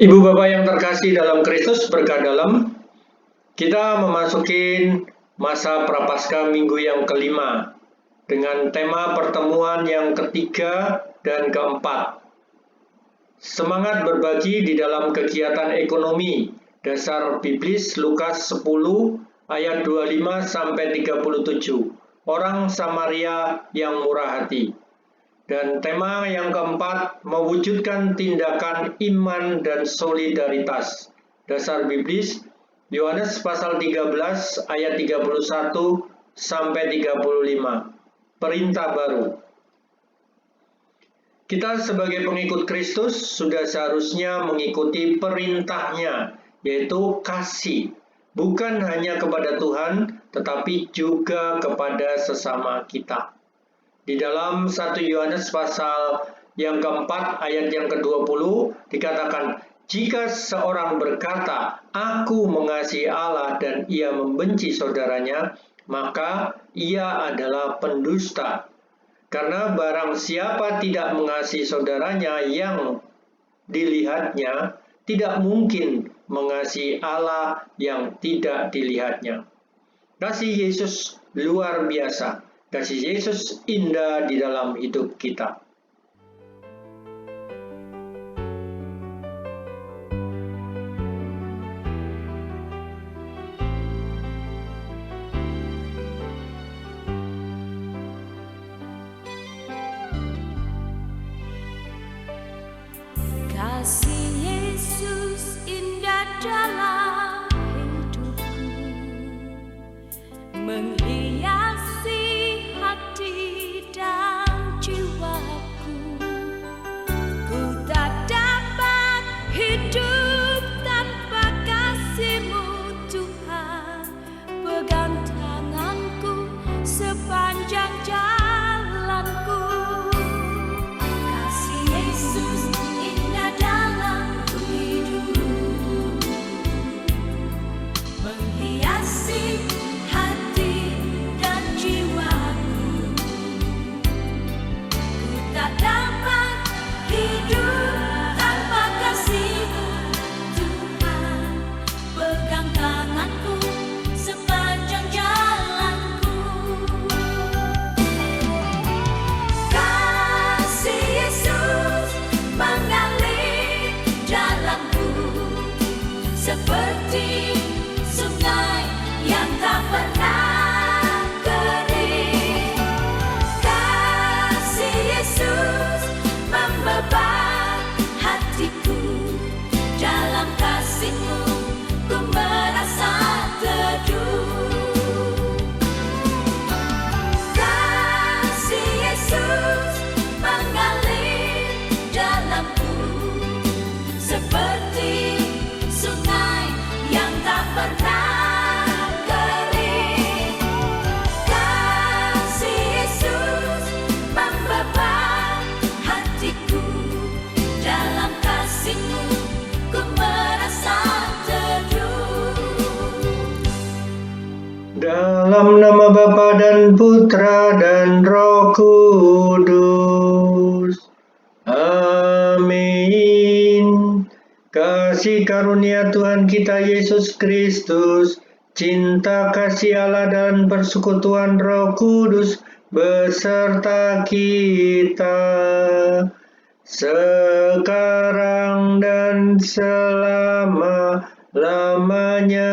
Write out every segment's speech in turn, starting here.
Ibu Bapak yang terkasih dalam Kristus, berkah dalam, kita memasuki masa Prapaskah minggu yang kelima dengan tema pertemuan yang ketiga dan keempat. Semangat berbagi di dalam kegiatan ekonomi, dasar biblis Lukas 10 ayat 25-37, orang Samaria yang murah hati. Dan tema yang keempat, mewujudkan tindakan iman dan solidaritas. Dasar biblis, Yohanes pasal 13 ayat 31-35. Perintah baru. Kita sebagai pengikut Kristus sudah seharusnya mengikuti perintahnya, yaitu kasih. Bukan hanya kepada Tuhan, tetapi juga kepada sesama kita. Di dalam 1 Yohanes pasal yang keempat ayat yang ke-20 dikatakan, jika seorang berkata, aku mengasihi Allah dan ia membenci saudaranya, maka ia adalah pendusta. Karena barang siapa tidak mengasihi saudaranya yang dilihatnya, tidak mungkin mengasihi Allah yang tidak dilihatnya. Kasih Yesus luar biasa. Kasih Yesus indah di dalam hidup kita. Kasih Yesus indah dalam hidupku, menghiasi hati dan jiwaku. Ku tak dapat hidup tanpa kasih-Mu, Tuhan. Pegang tanganku sepanjang jalanku. Kasih Yesus indah dalam hidupku, menghiasi hati dan jiwaku. Ku tak dapat hidup tanpa kasih-Mu, Tuhan. Pegang tanganku sepanjang jalanku. Kasih Yesus mengalir dalamku, seperti sungai yang tak pernah kering. Kasih Yesus membeban hatiku, dalam kasih-Mu ku merasa teduh. Kasih Yesus mengalir dalamku, seperti sungai yang tak pernah kering. Kasih Yesus membeban hatiku, dalam kasih-Mu ku merasa teduh. Dalam nama Bapa dan Putra dan Roh Kudus. Amin. Kasih karunia Tuhan kita Yesus Kristus, cinta kasih Allah dan persekutuan Roh Kudus beserta kita sekarang dan selama-lamanya.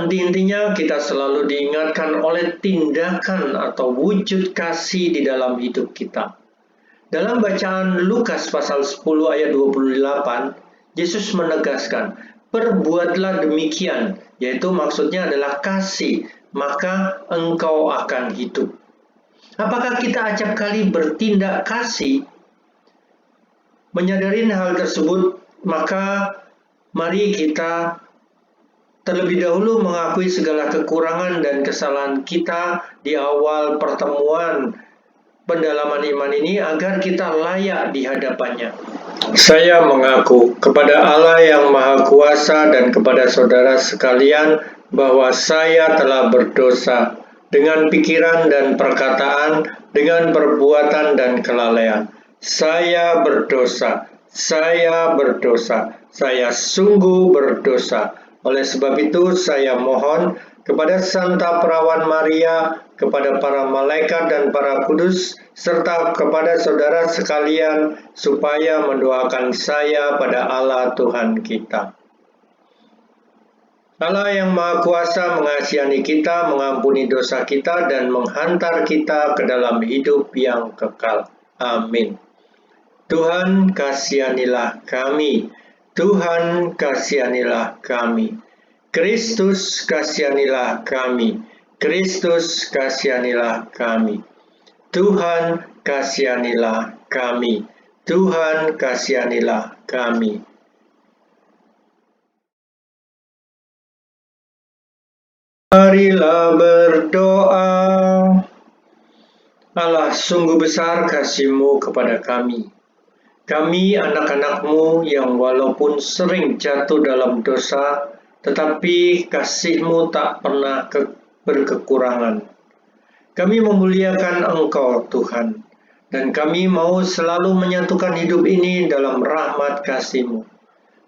Intinya kita selalu diingatkan oleh tindakan atau wujud kasih di dalam hidup kita. Dalam bacaan Lukas pasal 10 ayat 28, Yesus menegaskan, perbuatlah demikian, yaitu maksudnya adalah kasih, maka engkau akan hidup. Apakah kita acap kali bertindak kasih? Menyadari hal tersebut, maka mari kita terlebih dahulu mengakui segala kekurangan dan kesalahan kita di awal pertemuan pendalaman iman ini agar kita layak di hadapannya. Saya mengaku kepada Allah yang Maha Kuasa dan kepada saudara sekalian bahwa saya telah berdosa dengan pikiran dan perkataan, dengan perbuatan dan kelalaian. saya berdosa, saya sungguh berdosa. Oleh sebab itu saya mohon kepada Santa Perawan Maria, kepada para malaikat dan para kudus, serta kepada saudara sekalian, supaya mendoakan saya pada Allah Tuhan kita. Allah yang Maha Kuasa mengasihani kita, mengampuni dosa kita, dan menghantar kita ke dalam hidup yang kekal. Amin. Tuhan kasihanilah kami, Tuhan kasihanilah kami, Kristus kasihanilah kami, Kristus kasihanilah kami, Tuhan kasihanilah kami, Tuhan kasihanilah kami. Marilah berdoa. Allah, sungguh besar kasih-Mu kepada kami. Kami anak-anak-Mu yang walaupun sering jatuh dalam dosa, tetapi kasih-Mu tak pernah berkekurangan. Kami memuliakan Engkau, Tuhan, dan kami mau selalu menyatukan hidup ini dalam rahmat kasih-Mu.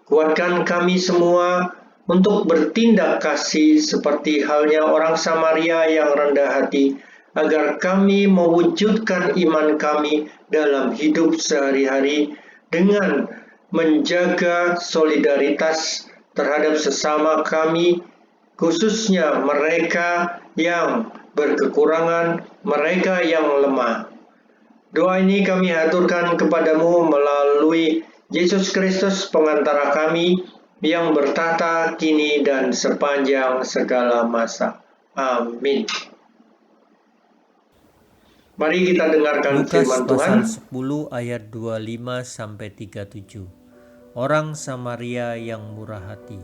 Kuatkan kami semua untuk bertindak kasih seperti halnya orang Samaria yang rendah hati, agar kami mewujudkan iman kami dalam hidup sehari-hari dengan menjaga solidaritas terhadap sesama kami, khususnya mereka yang berkekurangan, mereka yang lemah. Doa ini kami haturkan kepadamu melalui Yesus Kristus pengantara kami yang bertahta kini dan sepanjang segala masa. Amin. Mari kita dengarkan Lukas firman Tuhan. pasal 10 ayat 25-37. Orang Samaria yang murah hati.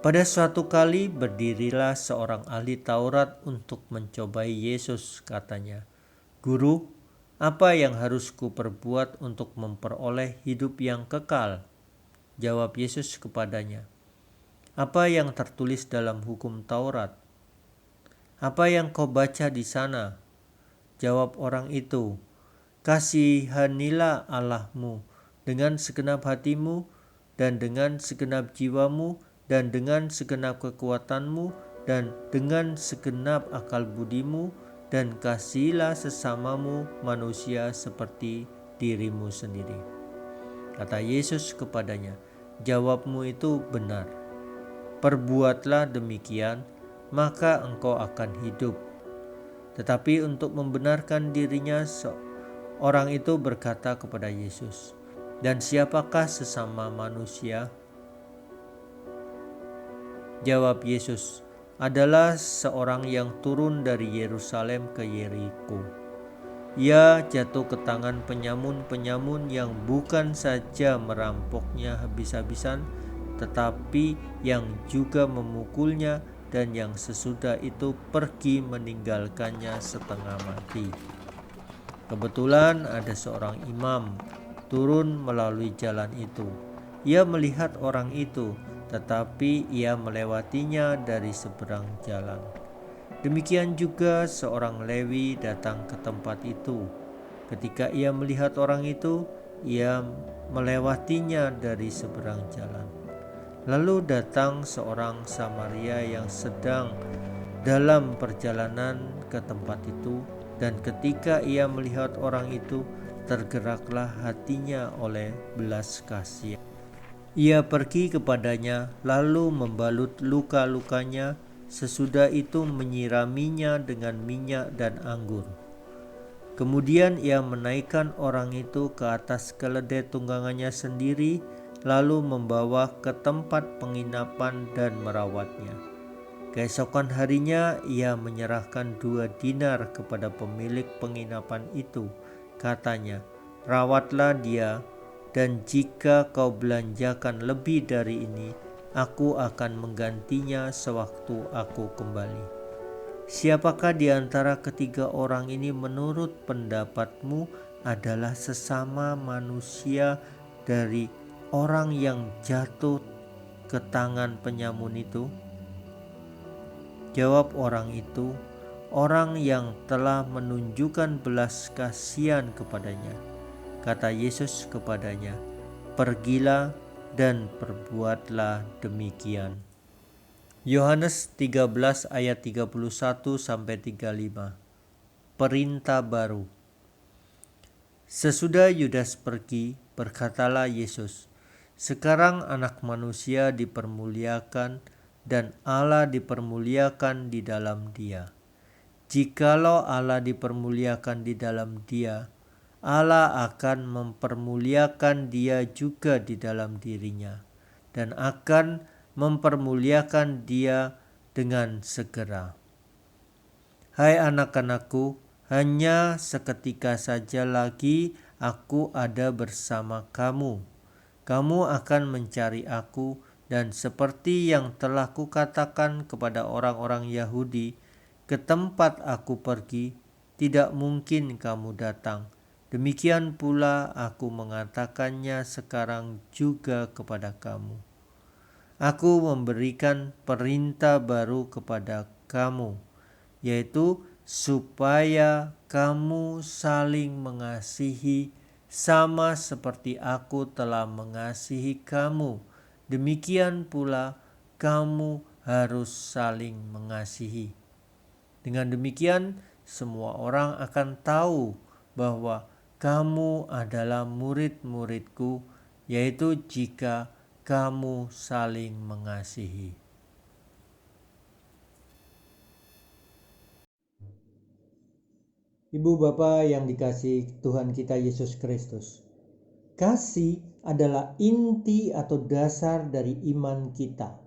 Pada suatu kali berdirilah seorang ahli Taurat untuk mencobai Yesus, katanya, "Guru, apa yang harus kuperbuat untuk memperoleh hidup yang kekal?" Jawab Yesus kepadanya, "Apa yang tertulis dalam hukum Taurat? Apa yang kau baca di sana?" Jawab orang itu, "Kasihanilah Allahmu dengan segenap hatimu dan dengan segenap jiwamu dan dengan segenap kekuatanmu dan dengan segenap akal budimu, dan kasihilah sesamamu manusia seperti dirimu sendiri." Kata Yesus kepadanya, "Jawabmu itu benar. Perbuatlah demikian, maka engkau akan hidup." Tetapi untuk membenarkan dirinya, orang itu berkata kepada Yesus, "Dan siapakah sesama manusia?" Jawab Yesus, "Adalah seorang yang turun dari Yerusalem ke Yeriko. Ia jatuh ke tangan penyamun-penyamun yang bukan saja merampoknya habis-habisan, tetapi yang juga memukulnya, dan yang sesudah itu pergi meninggalkannya setengah mati. Kebetulan ada seorang imam turun melalui jalan itu. Ia melihat orang itu, tetapi ia melewatinya dari seberang jalan. Demikian juga seorang Lewi datang ke tempat itu. Ketika ia melihat orang itu, ia melewatinya dari seberang jalan. Lalu datang seorang Samaria yang sedang dalam perjalanan ke tempat itu, dan ketika ia melihat orang itu, tergeraklah hatinya oleh belas kasihan. Ia pergi kepadanya, lalu membalut luka-lukanya, sesudah itu menyiraminya dengan minyak dan anggur. Kemudian ia menaikkan orang itu ke atas keledai tunggangannya sendiri, lalu membawa ke tempat penginapan dan merawatnya. Keesokan harinya ia menyerahkan 2 dinar kepada pemilik penginapan itu. Katanya, "Rawatlah dia, dan jika kau belanjakan lebih dari ini, aku akan menggantinya sewaktu aku kembali." Siapakah di antara ketiga orang ini menurut pendapatmu adalah sesama manusia dari orang yang jatuh ke tangan penyamun itu? Jawab orang itu, orang yang telah menunjukkan belas kasihan kepadanya. Kata Yesus kepadanya, "Pergilah dan perbuatlah demikian." Yohanes 13 ayat 31 sampai 35. Perintah baru. Sesudah Yudas pergi, berkatalah Yesus, "Sekarang Anak Manusia dipermuliakan dan Allah dipermuliakan di dalam Dia. Jikalau Allah dipermuliakan di dalam Dia, Allah akan mempermuliakan Dia juga di dalam dirinya dan akan mempermuliakan Dia dengan segera. Hai anak-anakku, hanya seketika saja lagi aku ada bersama kamu. Kamu akan mencari aku, dan seperti yang telah kukatakan kepada orang-orang Yahudi, ke tempat aku pergi, tidak mungkin kamu datang. Demikian pula aku mengatakannya sekarang juga kepada kamu. Aku memberikan perintah baru kepada kamu, yaitu supaya kamu saling mengasihi sama seperti aku telah mengasihi kamu. Demikian pula kamu harus saling mengasihi. Dengan demikian, semua orang akan tahu bahwa kamu adalah murid-muridku, yaitu jika kamu saling mengasihi. Ibu Bapa yang dikasihi Tuhan kita Yesus Kristus, kasih adalah inti atau dasar dari iman kita,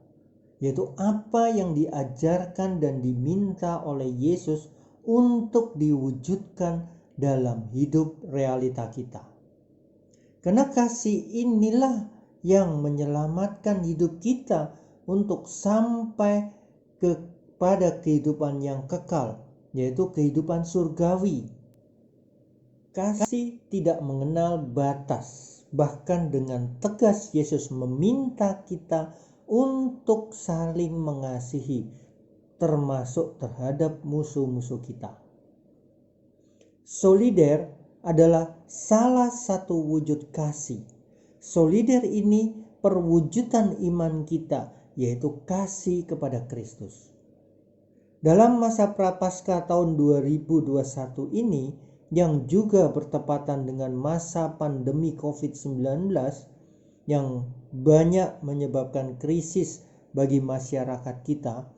yaitu apa yang diajarkan dan diminta oleh Yesus untuk diwujudkan dalam hidup realita kita. Karena kasih inilah yang menyelamatkan hidup kita untuk sampai kepada kehidupan yang kekal, yaitu kehidupan surgawi. Kasih tidak mengenal batas, bahkan dengan tegas Yesus meminta kita untuk saling mengasihi, termasuk terhadap musuh-musuh kita. Solider adalah salah satu wujud kasih. Solider ini perwujudan iman kita, yaitu kasih kepada Kristus. Dalam masa Prapaskah tahun 2021 ini, yang juga bertepatan dengan masa pandemi COVID-19 yang banyak menyebabkan krisis bagi masyarakat kita,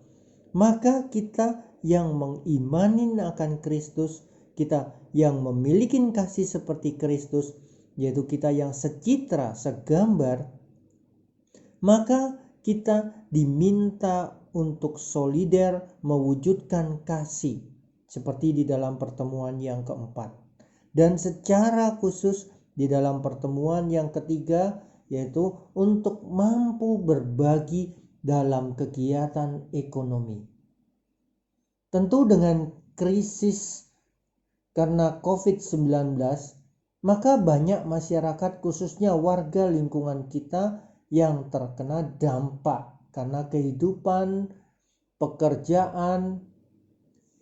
maka kita yang mengimani akan Kristus, kita yang memiliki kasih seperti Kristus, yaitu kita yang secitra, segambar, maka kita diminta untuk solider mewujudkan kasih seperti di dalam pertemuan yang keempat, dan secara khusus di dalam pertemuan yang ketiga, yaitu untuk mampu berbagi dalam kegiatan ekonomi. Tentu dengan krisis karena COVID-19, maka banyak masyarakat khususnya warga lingkungan kita yang terkena dampak karena kehidupan, pekerjaan.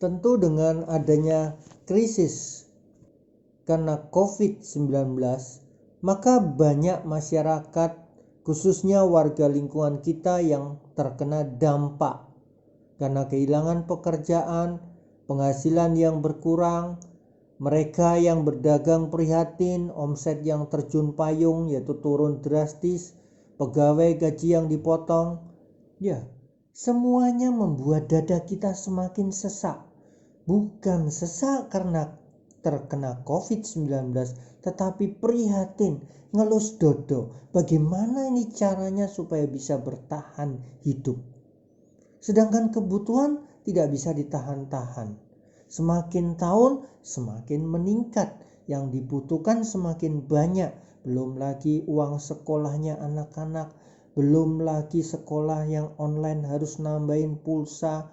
Tentu dengan adanya krisis karena COVID-19, maka banyak masyarakat khususnya warga lingkungan kita yang terkena dampak karena kehilangan pekerjaan, penghasilan yang berkurang, mereka yang berdagang prihatin, omset yang terjun payung yaitu turun drastis, pegawai gaji yang dipotong. Ya, semuanya membuat dada kita semakin sesak. Bukan sesak karena terkena COVID-19, tetapi prihatin, ngelus dodo. Bagaimana ini caranya supaya bisa bertahan hidup? Sedangkan kebutuhan tidak bisa ditahan-tahan. Semakin tahun semakin meningkat, yang dibutuhkan semakin banyak. Belum lagi uang sekolahnya anak-anak, belum lagi sekolah yang online harus nambahin pulsa,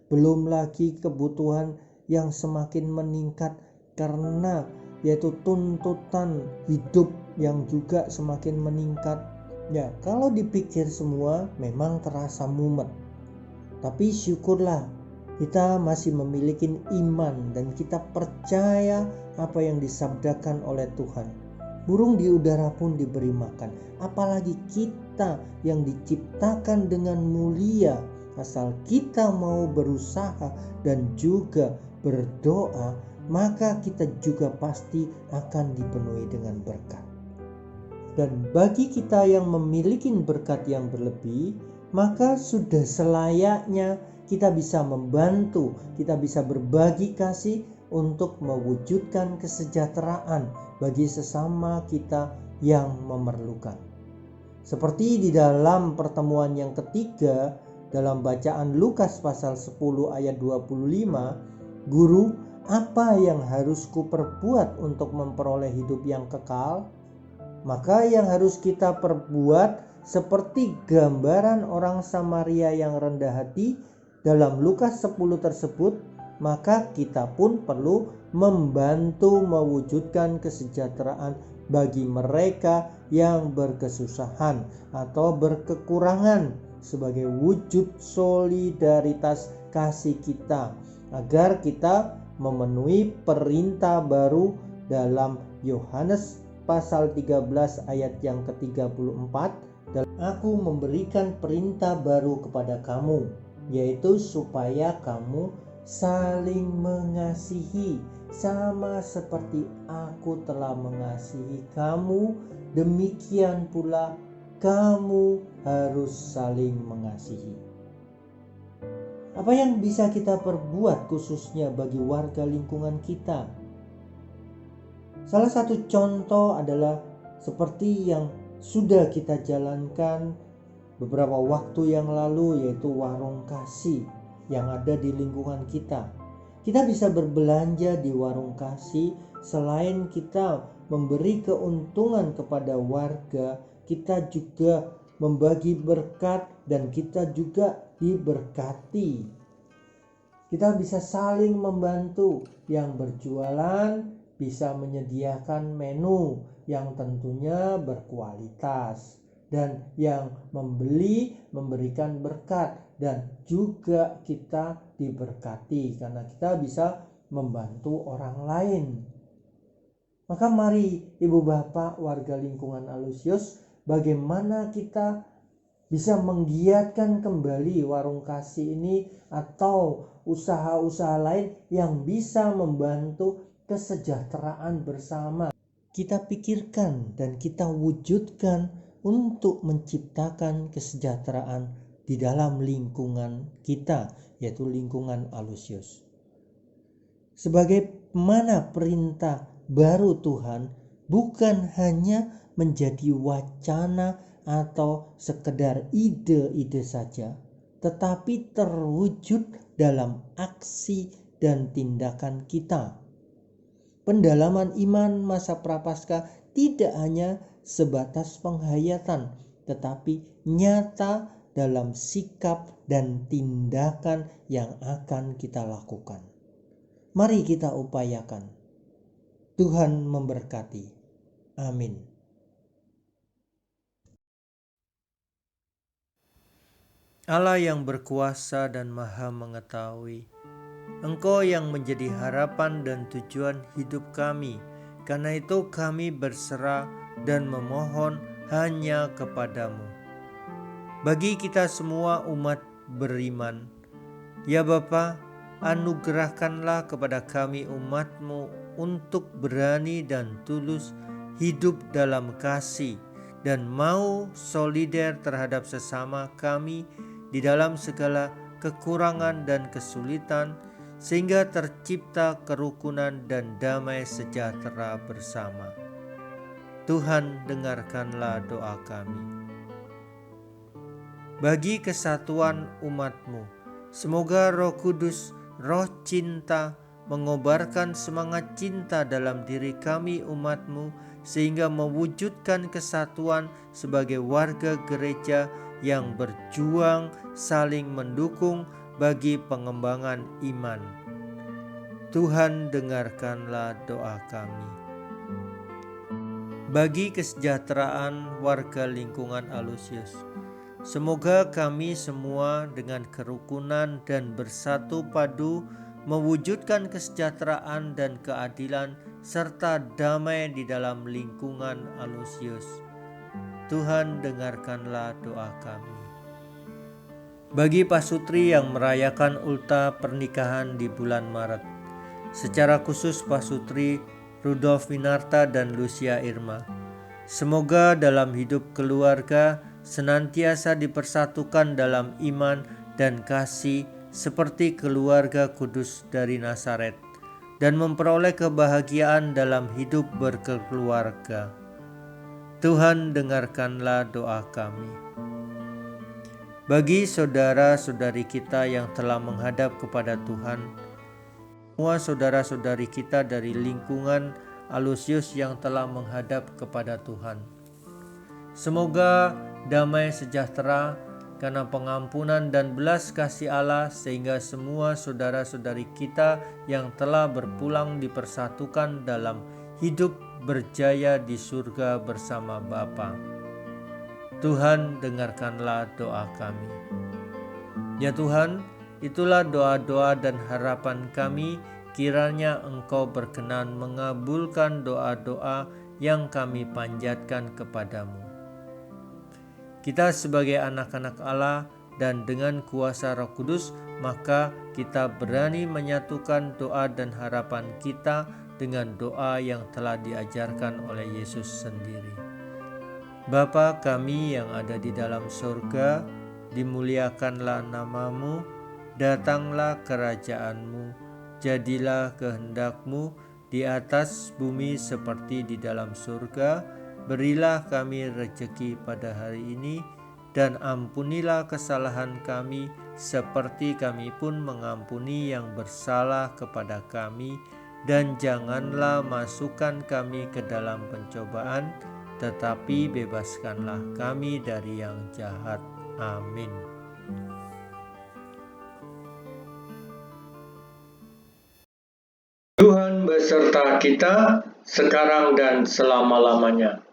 belum lagi kebutuhan yang semakin meningkat karena yaitu tuntutan hidup yang juga semakin meningkat. Ya, kalau dipikir semua memang terasa mumet. Tapi syukurlah kita masih memiliki iman dan kita percaya apa yang disabdakan oleh Tuhan. Burung di udara pun diberi makan, apalagi kita yang diciptakan dengan mulia. Asal kita mau berusaha dan juga berdoa, maka kita juga pasti akan dipenuhi dengan berkat. Dan bagi kita yang memiliki berkat yang berlebih, maka sudah selayaknya kita bisa membantu, kita bisa berbagi kasih untuk mewujudkan kesejahteraan bagi sesama kita yang memerlukan. Seperti di dalam pertemuan yang ketiga, dalam bacaan Lukas pasal 10 ayat 25, "Guru, apa yang harus kuperbuat untuk memperoleh hidup yang kekal?" Maka yang harus kita perbuat seperti gambaran orang Samaria yang rendah hati dalam Lukas 10 tersebut, maka kita pun perlu membantu mewujudkan kesejahteraan bagi mereka yang berkesusahan atau berkekurangan sebagai wujud solidaritas kasih kita, agar kita memenuhi perintah baru dalam Yohanes pasal 13 ayat yang ke-34, "Aku memberikan perintah baru kepada kamu, yaitu supaya kamu saling mengasihi, sama seperti aku telah mengasihi kamu, demikian pula kamu harus saling mengasihi." Apa yang bisa kita perbuat khususnya bagi warga lingkungan kita? Salah satu contoh adalah seperti yang sudah kita jalankan beberapa waktu yang lalu, yaitu warung kasih yang ada di lingkungan kita. Kita bisa berbelanja di warung kasih. Selain kita memberi keuntungan kepada warga, kita juga membagi berkat dan kita juga diberkati. Kita bisa saling membantu. Yang berjualan bisa menyediakan menu yang tentunya berkualitas, dan yang membeli memberikan berkat, dan juga kita diberkati karena kita bisa membantu orang lain. Maka mari Ibu Bapak warga lingkungan Alusius, bagaimana kita bisa menggiatkan kembali warung kasih ini atau usaha-usaha lain yang bisa membantu kesejahteraan bersama. Kita pikirkan dan kita wujudkan untuk menciptakan kesejahteraan di dalam lingkungan kita, yaitu lingkungan Alusius. Sebagaimana perintah baru Tuhan bukan hanya menjadi wacana atau sekedar ide-ide saja, tetapi terwujud dalam aksi dan tindakan kita. Pendalaman iman masa Prapaskah tidak hanya sebatas penghayatan, tetapi nyata dalam sikap dan tindakan yang akan kita lakukan. Mari kita upayakan. Tuhan memberkati. Amin. Allah yang berkuasa dan maha mengetahui, Engkau yang menjadi harapan dan tujuan hidup kami. Karena itu kami berserah dan memohon hanya kepadamu. Bagi kita semua umat beriman, ya Bapa, anugerahkanlah kepada kami umat-Mu untuk berani dan tulus hidup dalam kasih dan mau solider terhadap sesama kami di dalam segala kekurangan dan kesulitan, sehingga tercipta kerukunan dan damai sejahtera bersama. Tuhan, dengarkanlah doa kami. Bagi kesatuan umat-Mu, semoga Roh Kudus, Roh cinta, mengobarkan semangat cinta dalam diri kami umat-Mu, sehingga mewujudkan kesatuan sebagai warga gereja yang berjuang saling mendukung bagi pengembangan iman. Tuhan, dengarkanlah doa kami. Bagi kesejahteraan warga lingkungan Alusius, Semoga kami semua dengan kerukunan dan bersatu padu mewujudkan kesejahteraan dan keadilan serta damai di dalam lingkungan Alusius. Tuhan, dengarkanlah doa kami. Bagi pasutri yang merayakan ulta pernikahan di bulan Maret, secara khusus pasutri Rudolf Winarta dan Lucia Irma, semoga dalam hidup keluarga senantiasa dipersatukan dalam iman dan kasih seperti keluarga kudus dari Nazaret, dan memperoleh kebahagiaan dalam hidup berkeluarga. Tuhan, dengarkanlah doa kami. Bagi saudara-saudari kita yang telah menghadap kepada Tuhan, semua saudara-saudari kita dari lingkungan Alusius yang telah menghadap kepada Tuhan, semoga damai sejahtera karena pengampunan dan belas kasih Allah, sehingga semua saudara-saudari kita yang telah berpulang dipersatukan dalam hidup berjaya di surga bersama Bapa. Tuhan, dengarkanlah doa kami. Ya Tuhan, itulah doa-doa dan harapan kami, kiranya Engkau berkenan mengabulkan doa-doa yang kami panjatkan kepadamu. Kita sebagai anak-anak Allah dan dengan kuasa Roh Kudus, maka kita berani menyatukan doa dan harapan kita dengan doa yang telah diajarkan oleh Yesus sendiri. Bapa kami yang ada di dalam surga, dimuliakanlah namamu, datanglah kerajaanmu, jadilah kehendakmu di atas bumi seperti di dalam surga. Berilah kami rejeki pada hari ini, dan ampunilah kesalahan kami seperti kami pun mengampuni yang bersalah kepada kami, dan janganlah masukkan kami ke dalam pencobaan, tetapi bebaskanlah kami dari yang jahat. Amin. Tuhan beserta kita sekarang dan selama-lamanya.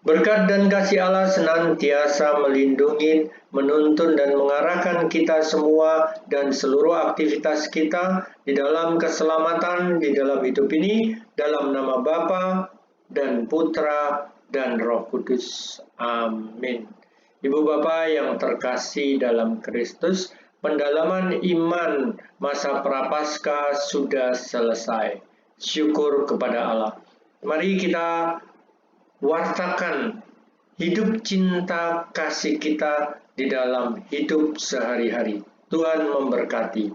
Berkat dan kasih Allah senantiasa melindungi, menuntun dan mengarahkan kita semua dan seluruh aktivitas kita di dalam keselamatan di dalam hidup ini, dalam nama Bapa dan Putra dan Roh Kudus. Amin. Ibu Bapa yang terkasih dalam Kristus, pendalaman iman masa Prapaskah sudah selesai. Syukur kepada Allah. Mari kita wartakan hidup cinta kasih kita di dalam hidup sehari-hari. Tuhan memberkati.